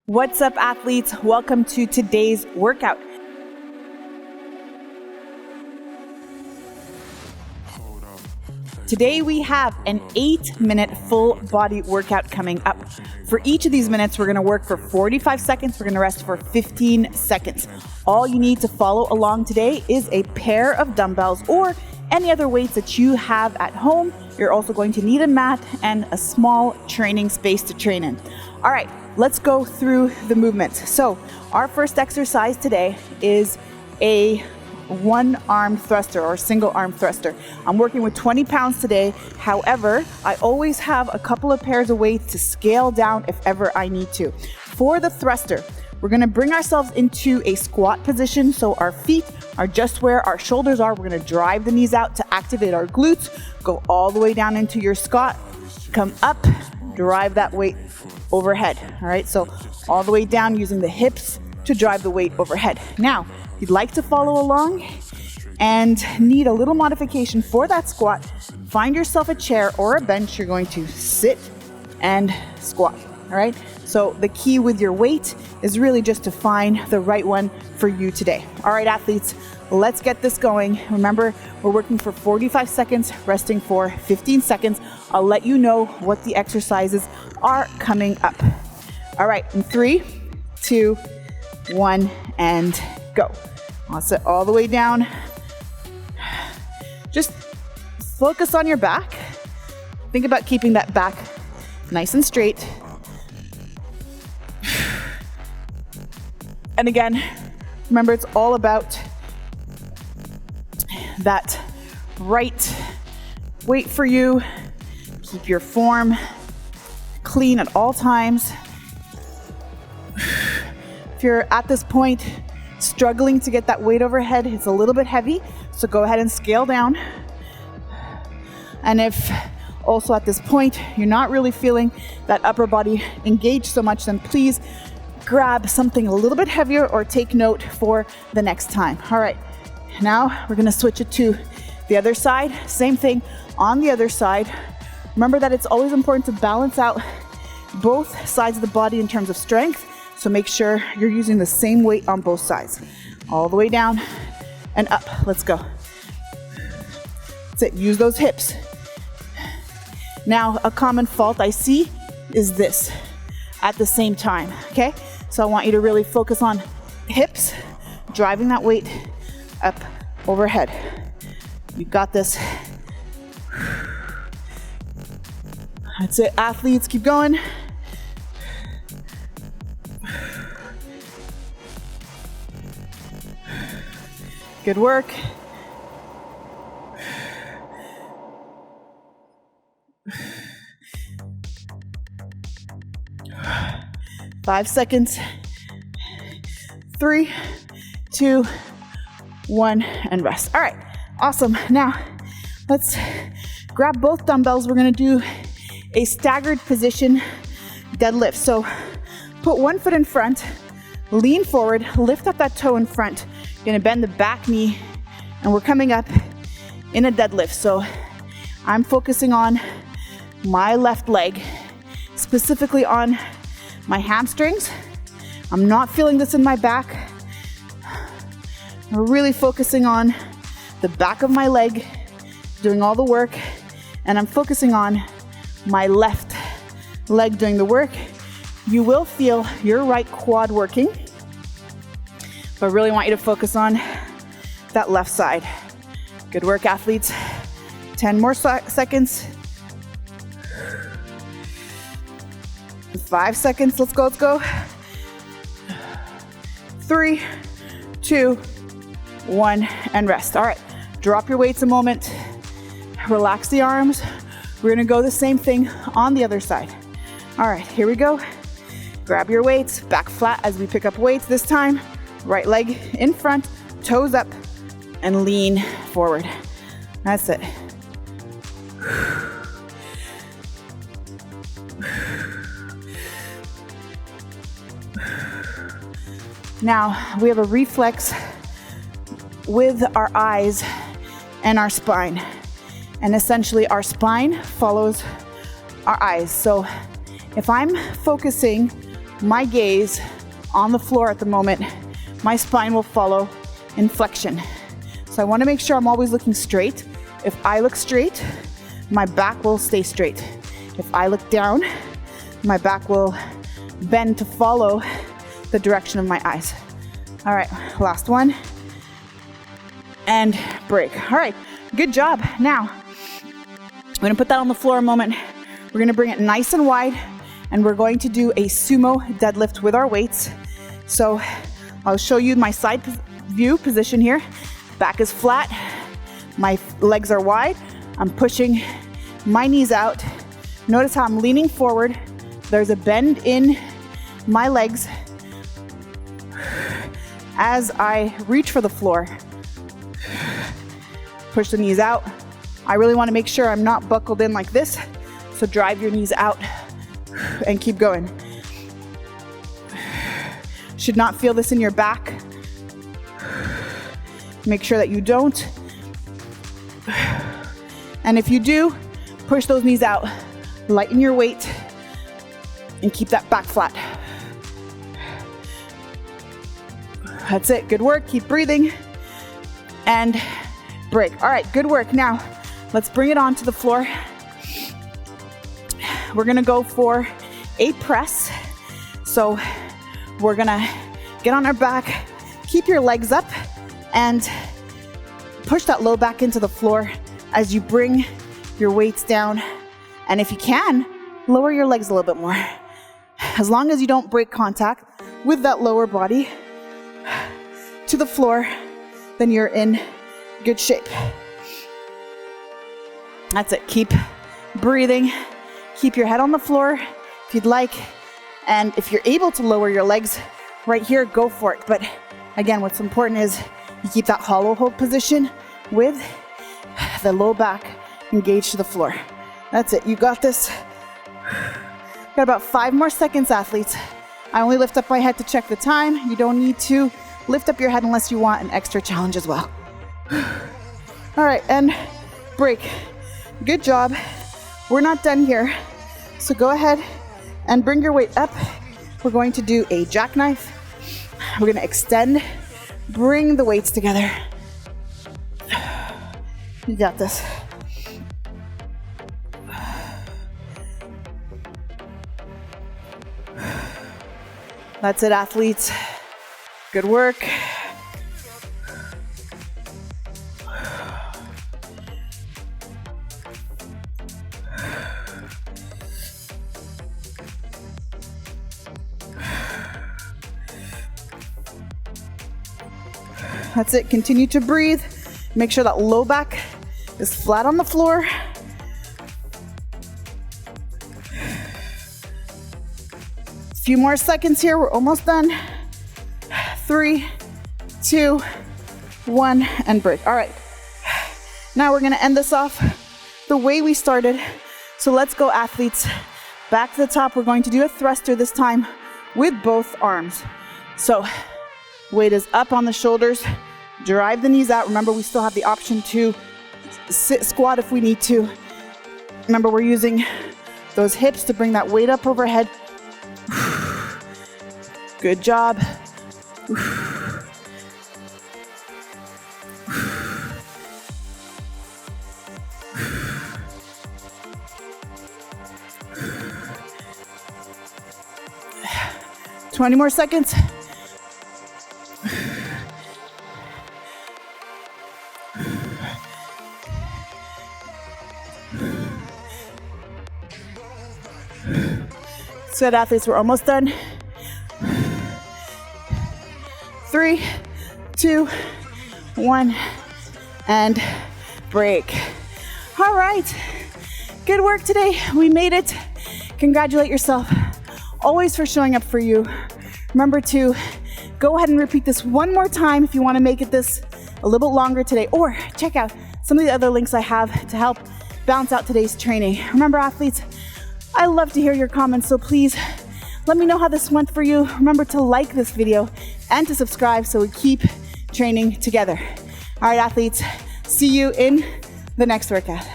What's up, athletes? Welcome to today's workout. Today we have an 8-minute full body workout coming up. For each of these minutes, we're gonna work for 45 seconds. We're gonna rest for 15 seconds. All you need to follow along today is a pair of dumbbells or any other weights that you have at home. You're also going to need a mat and a small training space to train in. All right, let's go through the movements. So our first exercise today is a one-arm thruster or single-arm thruster. I'm working with 20 pounds today. However, I always have a couple of pairs of weights to scale down if ever I need to. For the thruster, we're gonna bring ourselves into a squat position so our feet are just where our shoulders are. We're gonna drive the knees out to activate our glutes, go all the way down into your squat, come up, drive that weight overhead. All right, so all the way down using the hips to drive the weight overhead. Now, if you'd like to follow along and need a little modification for that squat, find yourself a chair or a bench. You're going to sit and squat, all right? So the key with your weight is really just to find the right one for you today. All right, athletes, let's get this going. Remember, we're working for 45 seconds, resting for 15 seconds. I'll let you know what the exercises are coming up. All right, in 3, 2, 1, and go. I'll sit all the way down. Just focus on your back. Think about keeping that back nice and straight. And again, remember, it's all about that right weight for you. Keep your form clean at all times. If you're at this point struggling to get that weight overhead, it's a little bit heavy, so go ahead and scale down. And if also at this point you're not really feeling that upper body engaged so much, then please grab something a little bit heavier or take note for the next time. All right, now we're gonna switch it to the other side. Same thing on the other side. Remember that it's always important to balance out both sides of the body in terms of strength. So make sure you're using the same weight on both sides. All the way down and up. Let's go. That's it. Use those hips. Now, a common fault I see is this at the same time, okay? So I want you to really focus on hips, driving that weight up overhead. You got this. That's it, athletes, keep going. Good work. Five seconds. 3, 2, 1, and rest. All right, awesome. Now, let's grab both dumbbells. We're gonna do a staggered position deadlift. So put one foot in front, lean forward, lift up that toe in front. You're gonna bend the back knee, and we're coming up in a deadlift. So I'm focusing on my left leg, specifically on my hamstrings. I'm not feeling this in my back. We're really focusing on the back of my leg, doing all the work, and I'm focusing on my left leg doing the work. You will feel your right quad working, but I really want you to focus on that left side. Good work, athletes. 10 more seconds. 5 seconds, let's go, let's go. 3, 2, 1, and rest. All right, drop your weights a moment. Relax the arms. We're gonna go the same thing on the other side. All right, here we go. Grab your weights, back flat as we pick up weights this time. Right leg in front, toes up, and lean forward. That's it. Now, we have a reflex with our eyes and our spine. And essentially, our spine follows our eyes. So if I'm focusing my gaze on the floor at the moment, my spine will follow in flexion. So I want to make sure I'm always looking straight. If I look straight, my back will stay straight. If I look down, my back will bend to follow the direction of my eyes. All right, last one. And break. All right, good job. Now, I'm gonna put that on the floor a moment. We're gonna bring it nice and wide, and we're going to do a sumo deadlift with our weights. So I'll show you my side view position here. Back is flat, my legs are wide. I'm pushing my knees out. Notice how I'm leaning forward. There's a bend in my legs as I reach for the floor. Push the knees out. I really want to make sure I'm not buckled in like this. So drive your knees out and keep going. Should not feel this in your back. Make sure that you don't. And if you do, push those knees out. Lighten your weight and keep that back flat. That's it. Good work. Keep breathing. And break. All right, good work. Now, let's bring it onto the floor. We're gonna go for a press. So we're gonna get on our back, keep your legs up, and push that low back into the floor as you bring your weights down. And if you can, lower your legs a little bit more. As long as you don't break contact with that lower body to the floor, then you're in good shape. That's it. Keep breathing. Keep your head on the floor if you'd like. And if you're able to lower your legs right here, go for it. But again, what's important is you keep that hollow hold position with the low back engaged to the floor. That's it. You got this. Got about 5 more seconds, athletes. I only lift up my head to check the time. You don't need to lift up your head unless you want an extra challenge as well. All right, and break. Good job. We're not done here. So go ahead and bring your weight up. We're going to do a jackknife. We're going to extend, bring the weights together. You got this. That's it, athletes. Good work. That's it. Continue to breathe. Make sure that low back is flat on the floor. Few more seconds here. We're almost done. 3, 2, 1, and break. All right. Now we're going to end this off the way we started. So let's go, athletes. Back to the top. We're going to do a thruster this time with both arms. So weight is up on the shoulders. Drive the knees out. Remember, we still have the option to sit squat if we need to. Remember, we're using those hips to bring that weight up overhead. Good job. Twenty more seconds. Good, athletes, we're almost done. 3, 2, 1, and break. All right, good work today. We made it. Congratulate yourself always for showing up for you. Remember to go ahead and repeat this one more time if you want to make it this a little bit longer today, or check out some of the other links I have to help balance out today's training. Remember, athletes, I love to hear your comments, so please let me know how this went for you. Remember to like this video and to subscribe so we keep training together. All right, athletes, see you in the next workout.